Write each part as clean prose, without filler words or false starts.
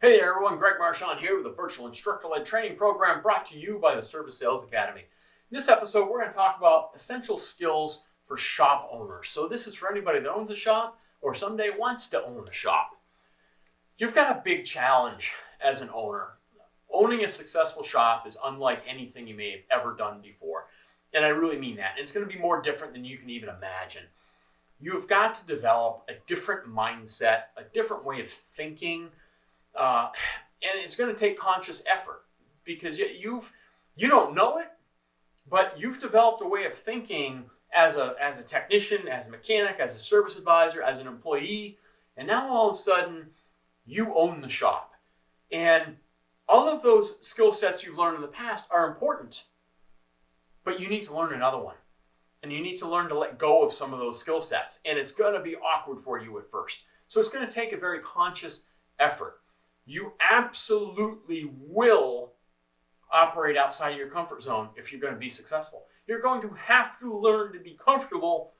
Hey there everyone, Greg Marchand here with a virtual instructor-led training program brought to you by the Service Sales Academy. In this episode, we're going to talk about essential skills for shop owners. So this is for anybody that owns a shop or someday wants to own a shop. You've got a big challenge as an owner. Owning a successful shop is unlike anything you may have ever done before. And I really mean that. It's going to be more different than you can even imagine. You've got to develop a different mindset, a different way of thinking, and it's going to take conscious effort because you don't know it, but you've developed a way of thinking as a technician, as a mechanic, as a service advisor, as an employee, and now all of a sudden you own the shop. And all of those skill sets you've learned in the past are important, but you need to learn another one. And you need to learn to let go of some of those skill sets. And it's going to be awkward for you at first. So it's going to take a very conscious effort. You absolutely will operate outside of your comfort zone if you're going to be successful. You're going to have to learn to be comfortable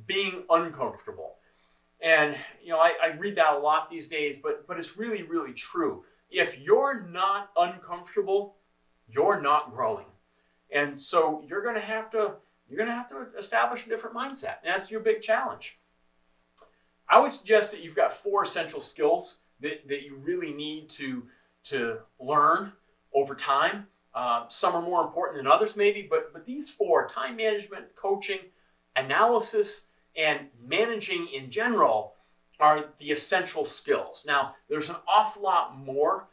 being uncomfortable. And I read that a lot these days, but it's really, really true. If you're not uncomfortable, you're not growing. And so you're going to have to establish a different mindset. And that's your big challenge. I would suggest that you've got 4 essential skills that you really need to learn over time. Some are more important than others maybe, but these 4, time management, coaching, analysis, and managing in general, are the essential skills. Now, there's an awful lot more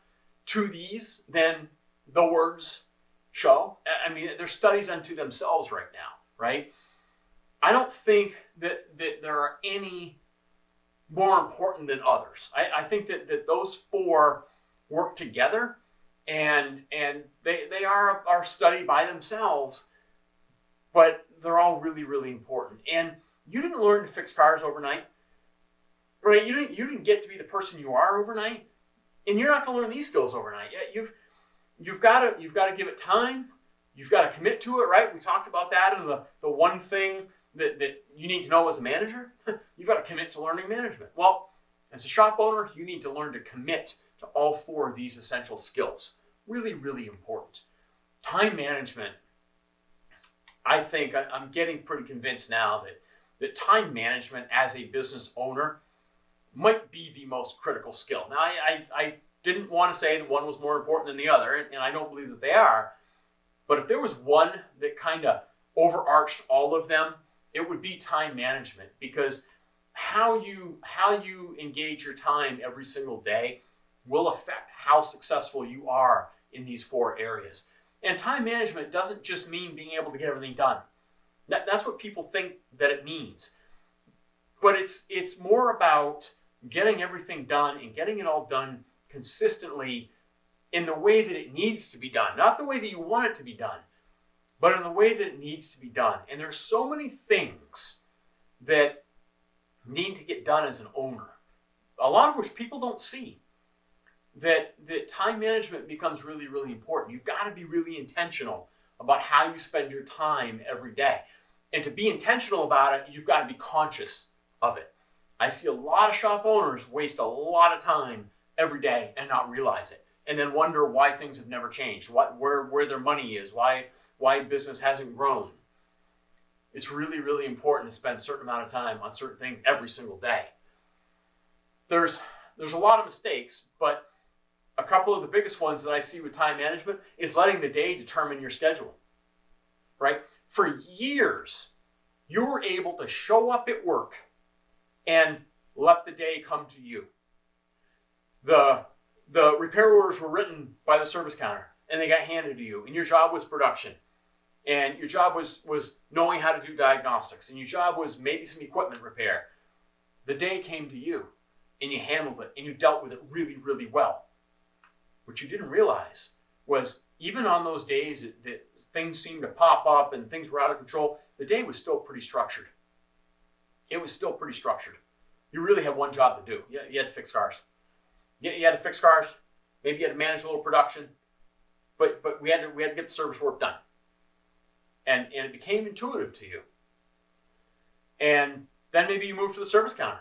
to these than the words show. I mean, there's studies unto themselves right now, right? I don't think that there are any more important than others. I think that those 4 work together, and they are studied by themselves, but they're all really, really important. And you didn't learn to fix cars overnight, right? You didn't get to be the person you are overnight, and you're not going to learn these skills overnight. You've got to give it time. You've got to commit to it, right? We talked about that in the one thing that you need to know as a manager. You've got to commit to learning management. Well, as a shop owner, you need to learn to commit to all 4 of these essential skills. Really, really important. Time management. I think I'm getting pretty convinced now that time management as a business owner might be the most critical skill. Now, I didn't want to say that one was more important than the other, and I don't believe that they are. But if there was one that kind of overarched all of them, it would be time management, because how you engage your time every single day will affect how successful you are in these 4 areas. And time management doesn't just mean being able to get everything done. That's what people think that it means. But it's more about getting everything done and getting it all done consistently in the way that it needs to be done. Not the way that you want it to be done, but in the way that it needs to be done. And there's so many things that need to get done as an owner, a lot of which people don't see, that time management becomes really, really important. You've got to be really intentional about how you spend your time every day. And to be intentional about it, you've got to be conscious of it. I see a lot of shop owners waste a lot of time every day and not realize it, and then wonder why things have never changed, where their money is, why business hasn't grown. It's really, really important to spend a certain amount of time on certain things every single day. There's a lot of mistakes, but a couple of the biggest ones that I see with time management is letting the day determine your schedule, right? For years, you were able to show up at work and let the day come to you. The repair orders were written by the service counter, and they got handed to you, and your job was production. And your job was knowing how to do diagnostics, and your job was maybe some equipment repair. The day came to you, and you handled it, and you dealt with it really, really well. What you didn't realize was, even on those days that things seemed to pop up and things were out of control, the day was still pretty structured. It was still pretty structured. You really had one job to do. You had to fix cars. You had to fix cars. Maybe you had to manage a little production, but we had to get the service work done. And it became intuitive to you. And then maybe you moved to the service counter.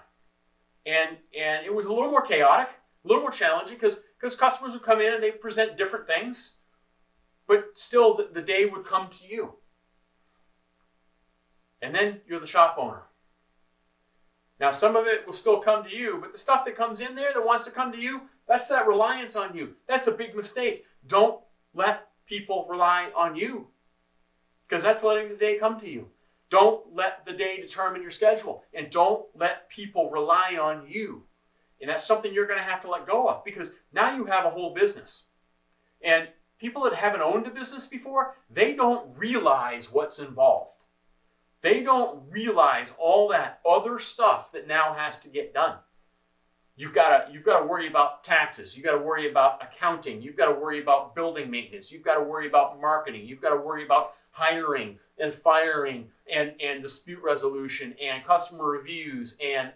And it was a little more chaotic, A little more challenging because customers would come in and they present different things, but still the day would come to you. And then you're the shop owner. Now, some of it will still come to you, but the stuff that comes in there that wants to come to you, that's that reliance on you. That's a big mistake. Don't let people rely on you, because that's letting the day come to you. Don't let the day determine your schedule, and don't let people rely on you. And that's something you're going to have to let go of, because now you have a whole business. And people that haven't owned a business before, they don't realize what's involved. They don't realize all that other stuff that now has to get done. You've got to worry about taxes. You've got to worry about accounting. You've got to worry about building maintenance. You've got to worry about marketing. You've got to worry about hiring and firing and dispute resolution and customer reviews and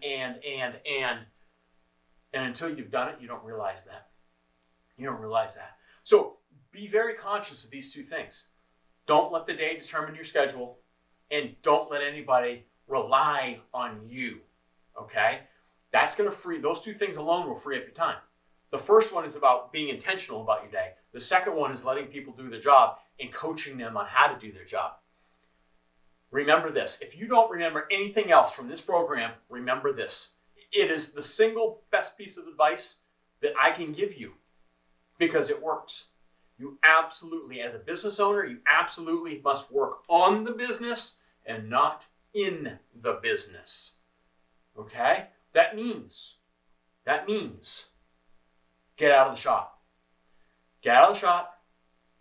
until you've done it, you don't realize that. You don't realize that. So be very conscious of these two things. Don't let the day determine your schedule, and don't let anybody rely on you, okay? That's going to free, those two things alone will free up your time. The first one is about being intentional about your day. The second one is letting people do their job and coaching them on how to do their job. Remember this. If you don't remember anything else from this program, remember this. It is the single best piece of advice that I can give you, because it works. You absolutely, as a business owner, you absolutely must work on the business and not in the business. Okay? That means get out of the shop. Get out of the shop,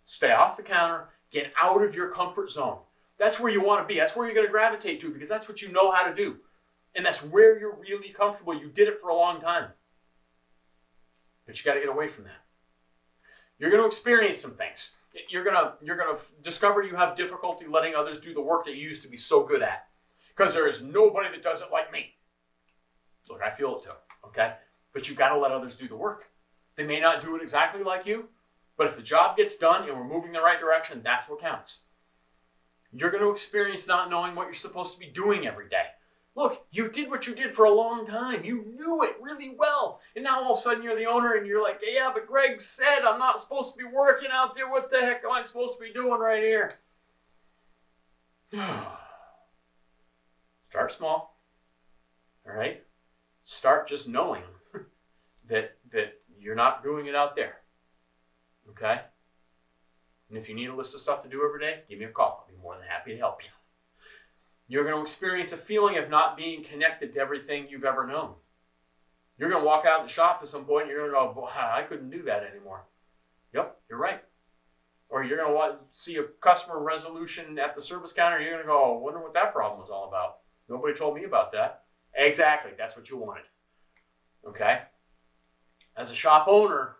stay off the counter, get out of your comfort zone. That's where you want to be. That's where you're going to gravitate to, because that's what you know how to do. And that's where you're really comfortable. You did it for a long time. But you got to get away from that. You're going to experience some things. You're going to discover you have difficulty letting others do the work that you used to be so good at, because there is nobody that does it like me. Look, I feel it too, okay? But you got to let others do the work. They may not do it exactly like you, but if the job gets done and we're moving in the right direction, that's what counts. You're going to experience not knowing what you're supposed to be doing every day. Look, you did what you did for a long time. You knew it really well. And now all of a sudden you're the owner and you're like, yeah, but Greg said I'm not supposed to be working out there. What the heck am I supposed to be doing right here? Start small. All right? Start just knowing that you're not doing it out there. Okay? And if you need a list of stuff to do every day, give me a call. I'll be more than happy to help you. You're going to experience a feeling of not being connected to everything you've ever known. You're going to walk out of the shop at some point and you're going to go, I couldn't do that anymore. Yep, you're right. Or you're going to see a customer resolution at the service counter and you're going to go, I wonder what that problem was all about. Nobody told me about that. Exactly, that's what you wanted. Okay? As a shop owner,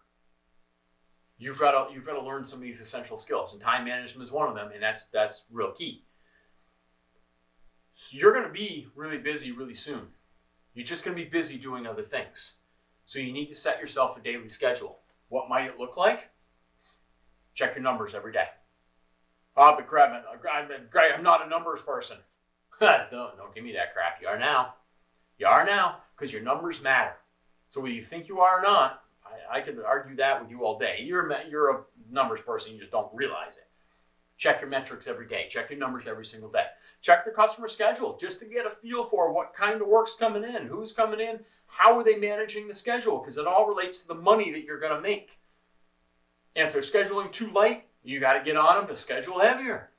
you've got to learn some of these essential skills, and time management is one of them, and that's real key. So you're going to be really busy really soon. You're just going to be busy doing other things. So you need to set yourself a daily schedule. What might it look like? Check your numbers every day. But Greg, I'm not a numbers person. Don't give me that crap. You are now. You are now, because your numbers matter. So whether you think you are or not, I could argue that with you all day. You're a numbers person. You just don't realize it. Check your metrics every day. Check your numbers every single day. Check the customer schedule just to get a feel for what kind of work's coming in, who's coming in, how are they managing the schedule, because it all relates to the money that you're going to make. And if they're scheduling too light, you got to get on them to schedule heavier.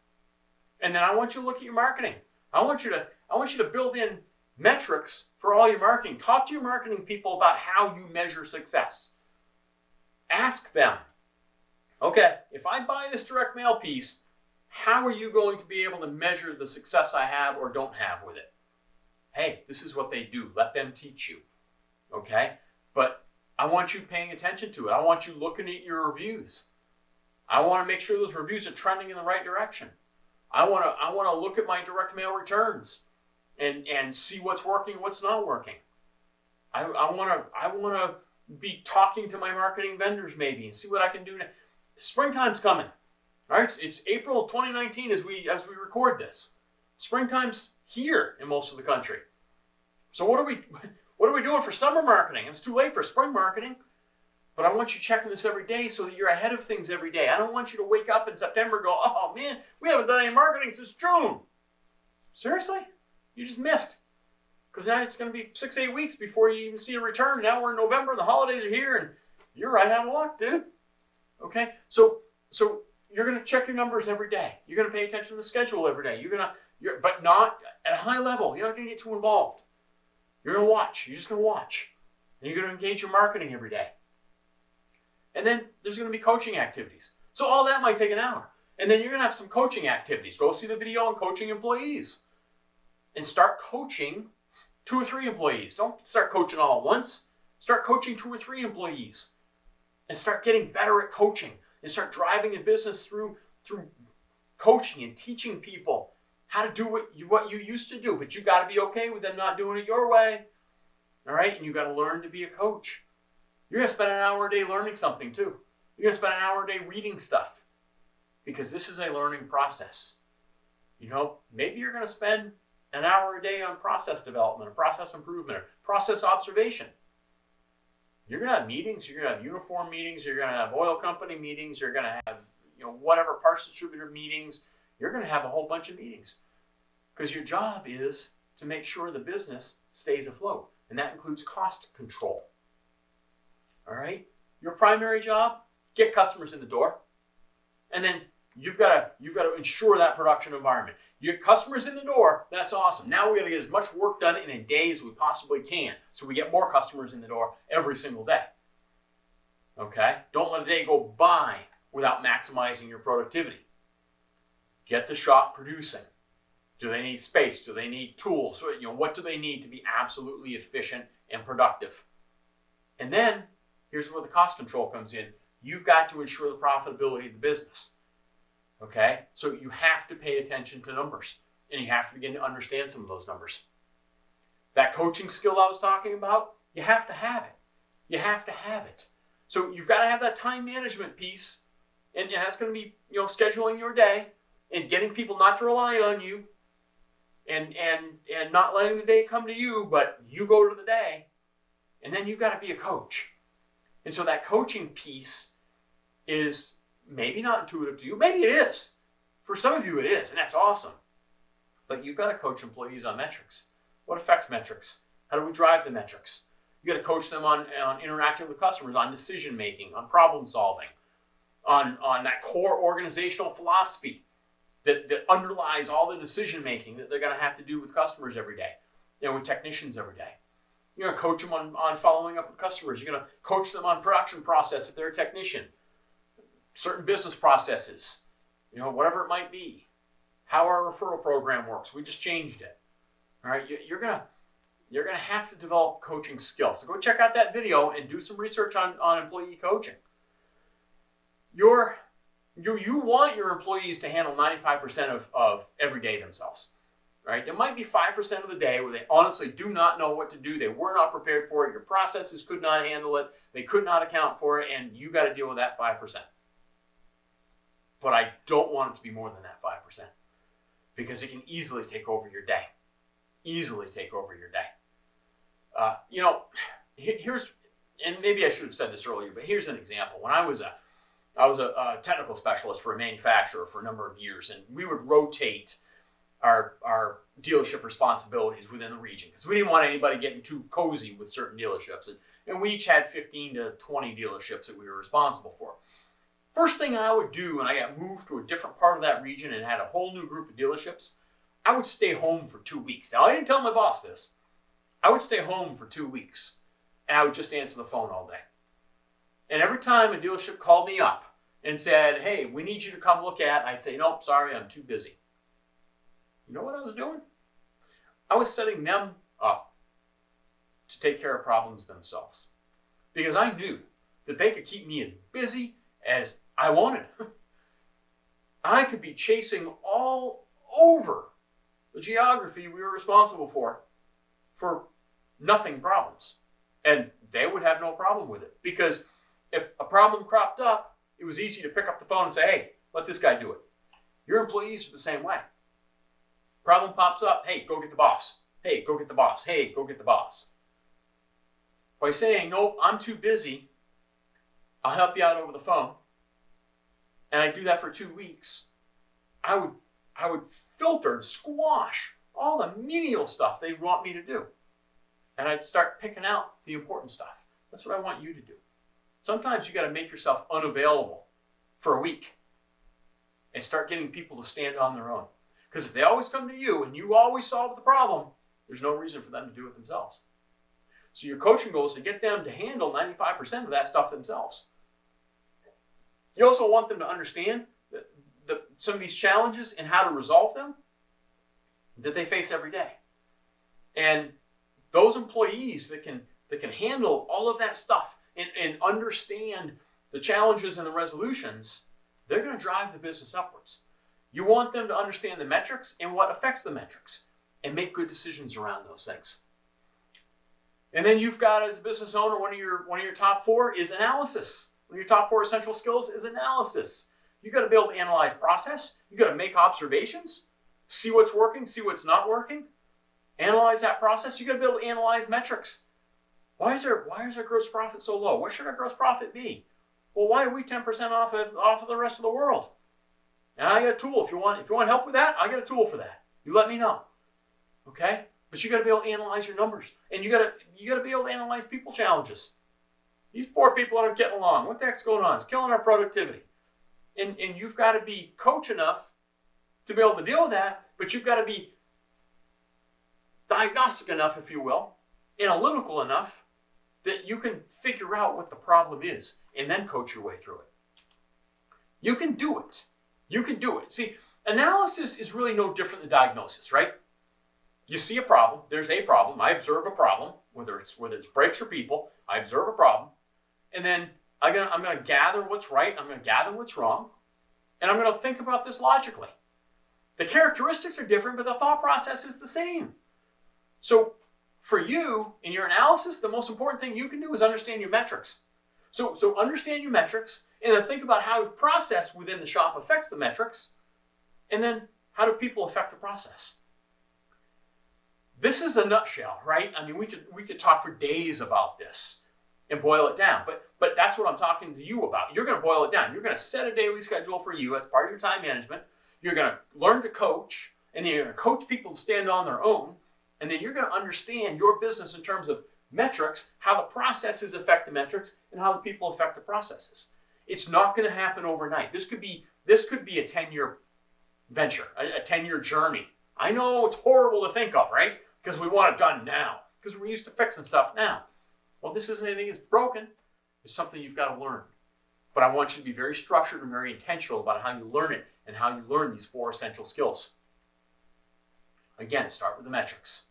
And then I want you to look at your marketing. I want you to build in metrics for all your marketing. Talk to your marketing people about how you measure success. Ask them, okay, if I buy this direct mail piece, how are you going to be able to measure the success I have or don't have with it? Hey, this is what they do. Let them teach you, okay? But I want you paying attention to it. I want you looking at your reviews. I want to make sure those reviews are trending in the right direction. I want to look at my direct mail returns and see what's working, what's not working. I want to be talking to my marketing vendors maybe and see what I can do. Springtime's coming. All right, it's April 2019 as we record this. Springtime's here in most of the country. So what are we doing for summer marketing? It's too late for spring marketing. But I want you checking this every day so that you're ahead of things every day. I don't want you to wake up in September and go, oh man, we haven't done any marketing since June. Seriously? You just missed. Because now it's going to be 6-8 weeks before you even see a return. Now we're in November, the holidays are here, and you're right out of luck, dude. Okay? So you're going to check your numbers every day. You're going to pay attention to the schedule every day. But not at a high level. You're not going to get too involved. You're going to watch. You're just going to watch. And you're going to engage your marketing every day. And then there's going to be coaching activities. So all that might take an hour. And then you're going to have some coaching activities. Go see the video on coaching employees. And start coaching 2 or 3 employees. Don't start coaching all at once. Start coaching 2 or 3 employees. And start getting better at coaching. And start driving a business through coaching and teaching people how to do what you used to do. But you got to be okay with them not doing it your way. All right? And you got to learn to be a coach. You're going to spend an hour a day learning something too. You're going to spend an hour a day reading stuff. Because this is a learning process. You know, maybe you're going to spend an hour a day on process development, or process improvement, or process observation. You're going to have meetings. You're going to have uniform meetings. You're going to have oil company meetings. You're going to have, whatever parts distributor meetings. You're going to have a whole bunch of meetings. Because your job is to make sure the business stays afloat. And that includes cost control. All right? Your primary job, get customers in the door. And then you've got to ensure that production environment. You get customers in the door, that's awesome. Now we got to get as much work done in a day as we possibly can, so we get more customers in the door every single day. Okay? Don't let a day go by without maximizing your productivity. Get the shop producing. Do they need space? Do they need tools? What do they need to be absolutely efficient and productive? And then, here's where the cost control comes in. You've got to ensure the profitability of the business. Okay? So you have to pay attention to numbers. And you have to begin to understand some of those numbers. That coaching skill I was talking about, you have to have it. You have to have it. So you've got to have that time management piece. And that's going to be, scheduling your day and getting people not to rely on you and not letting the day come to you, but you go to the day. And then you've got to be a coach. And so that coaching piece is maybe not intuitive to you. Maybe it is. For some of you it is, and that's awesome. But you've got to coach employees on metrics. What affects metrics? How do we drive the metrics? You got to coach them on interacting with customers, on decision making, on problem solving, on that core organizational philosophy that underlies all the decision making that they're going to have to do with customers every day, with technicians every day. You're going to coach them on following up with customers. You're going to coach them on production process if they're a technician. Certain business processes, whatever it might be. How our referral program works. We just changed it. All right, you're gonna have to develop coaching skills. So go check out that video and do some research on employee coaching. You want your employees to handle 95% of every day themselves. Right? There might be 5% of the day where they honestly do not know what to do. They were not prepared for it. Your processes could not handle it. They could not account for it, and you got to deal with that 5%. But I don't want it to be more than that 5%, because it can easily take over your day. Easily take over your day. Here's, and maybe I should have said this earlier, but here's an example. When I was a technical specialist for a manufacturer for a number of years, and we would rotate our dealership responsibilities within the region, because we didn't want anybody getting too cozy with certain dealerships. And we each had 15 to 20 dealerships that we were responsible for. First thing I would do when I got moved to a different part of that region and had a whole new group of dealerships, I would stay home for 2 weeks. Now, I didn't tell my boss this. I would stay home for 2 weeks, and I would just answer the phone all day. And every time a dealership called me up and said, hey, we need you to come look at, I'd say, nope, sorry, I'm too busy. You know what I was doing? I was setting them up to take care of problems themselves. Because I knew that they could keep me as busy as I wanted. I could be chasing all over the geography we were responsible for nothing problems. And they would have no problem with it. Because if a problem cropped up, it was easy to pick up the phone and say, hey, let this guy do it. Your employees are the same way. Problem pops up, hey, go get the boss. Hey, go get the boss. Hey, go get the boss. By saying, nope, I'm too busy, I'll help you out over the phone. And I do that for 2 weeks. I would filter and squash all the menial stuff they want me to do. And I'd start picking out the important stuff. That's what I want you to do. Sometimes you got to make yourself unavailable for a week and start getting people to stand on their own. Because if they always come to you and you always solve the problem, there's no reason for them to do it themselves. So your coaching goal is to get them to handle 95% of that stuff themselves. You also want them to understand some of these challenges and how to resolve them that they face every day. And those employees that can handle all of that stuff and understand the challenges and the resolutions, they're going to drive the business upwards. You want them to understand the metrics and what affects the metrics and make good decisions around those things. And then you've got, as a business owner, one of your top 4 is analysis. One of your top 4 essential skills is analysis. You've got to be able to analyze process. You've got to make observations, see what's working, see what's not working, analyze that process. You've got to be able to analyze metrics. Why is our gross profit so low? What should our gross profit be? Well, why are we 10% off of the rest of the world? And I got a tool. If you want help with that, I got a tool for that. You let me know. Okay? But you got to be able to analyze your numbers. And you got to be able to analyze people challenges. These poor people aren't getting along. What the heck's going on? It's killing our productivity. And you've got to be coach enough to be able to deal with that, but you've got to be diagnostic enough, if you will, analytical enough that you can figure out what the problem is and then coach your way through it. You can do it. You can do it. See, analysis is really no different than diagnosis, right? You see a problem. There's a problem. I observe a problem, whether it's brakes or people. I observe a problem, and then I'm going to gather what's right. I'm going to gather what's wrong, and I'm going to think about this logically. The characteristics are different, but the thought process is the same. So for you, in your analysis, the most important thing you can do is understand your metrics. So understand your metrics, and then think about how the process within the shop affects the metrics, and then how do people affect the process. This is a nutshell, right? I mean, we could talk for days about this and boil it down, but that's what I'm talking to you about. You're going to boil it down. You're going to set a daily schedule for you as part of your time management. You're going to learn to coach, and then you're going to coach people to stand on their own, and then you're going to understand your business in terms of metrics, how the processes affect the metrics, and how the people affect the processes. It's not going to happen overnight. This could be a 10-year venture, a 10-year journey. I know it's horrible to think of, right? Because we want it done now, because we're used to fixing stuff now. Well, this isn't anything that's broken. It's something you've got to learn. But I want you to be very structured and very intentional about how you learn it and how you learn these 4 essential skills. Again, start with the metrics.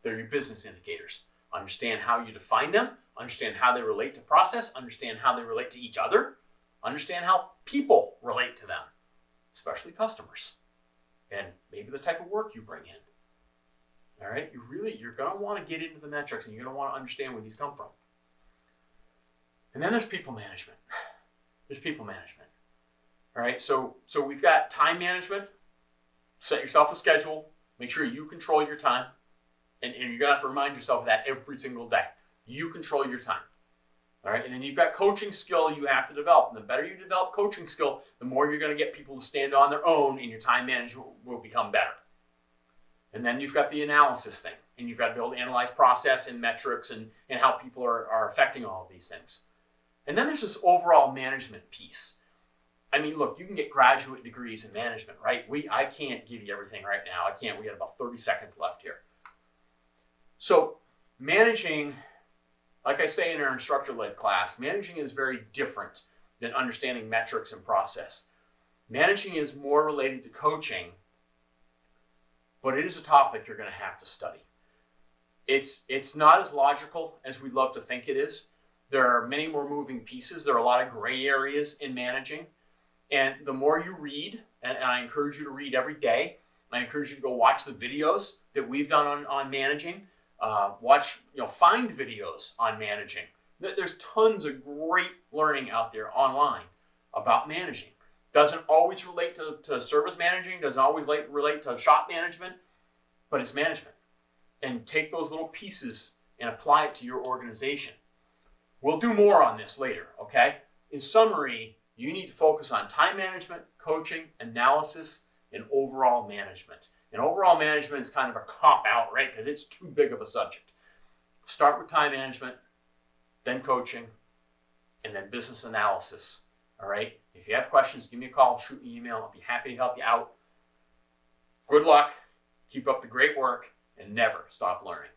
They're your business indicators. Understand how you define them. Understand how they relate to process. Understand how they relate to each other. Understand how people relate to them, especially customers, and maybe the type of work you bring in. All right, you're going to want to get into the metrics, and you're going to want to understand where these come from. And then there's people management. There's people management. All right, so we've got time management. Set yourself a schedule. Make sure you control your time. And you're going to have to remind yourself of that every single day. You control your time. All right, and then you've got coaching skill you have to develop. And the better you develop coaching skill, the more you're going to get people to stand on their own, and your time management will become better. And then you've got the analysis thing, and you've got to be able to analyze process and metrics and how people are affecting all of these things. And then there's this overall management piece. I mean, look, you can get graduate degrees in management, right? I can't give you everything right now. I can't. We got about 30 seconds left here. So managing, like I say in our instructor-led class, managing is very different than understanding metrics and process. Managing is more related to coaching, but it is a topic you're going to have to study. It's not as logical as we'd love to think it is. There are many more moving pieces. There are a lot of gray areas in managing. And the more you read, and I encourage you to read every day, I encourage you to go watch the videos that we've done on managing. Find videos on managing. There's tons of great learning out there online about managing. Doesn't always relate to service managing, doesn't always relate to shop management, but it's management. And take those little pieces and apply it to your organization. We'll do more on this later, okay? in summary, you need to focus on time management, coaching, analysis, and overall management. And overall management is kind of a cop-out, right? Because it's too big of a subject. Start with time management, then coaching, and then business analysis. All right? If you have questions, give me a call, shoot me an email. I'll be happy to help you out. Good luck. Keep up the great work, and never stop learning.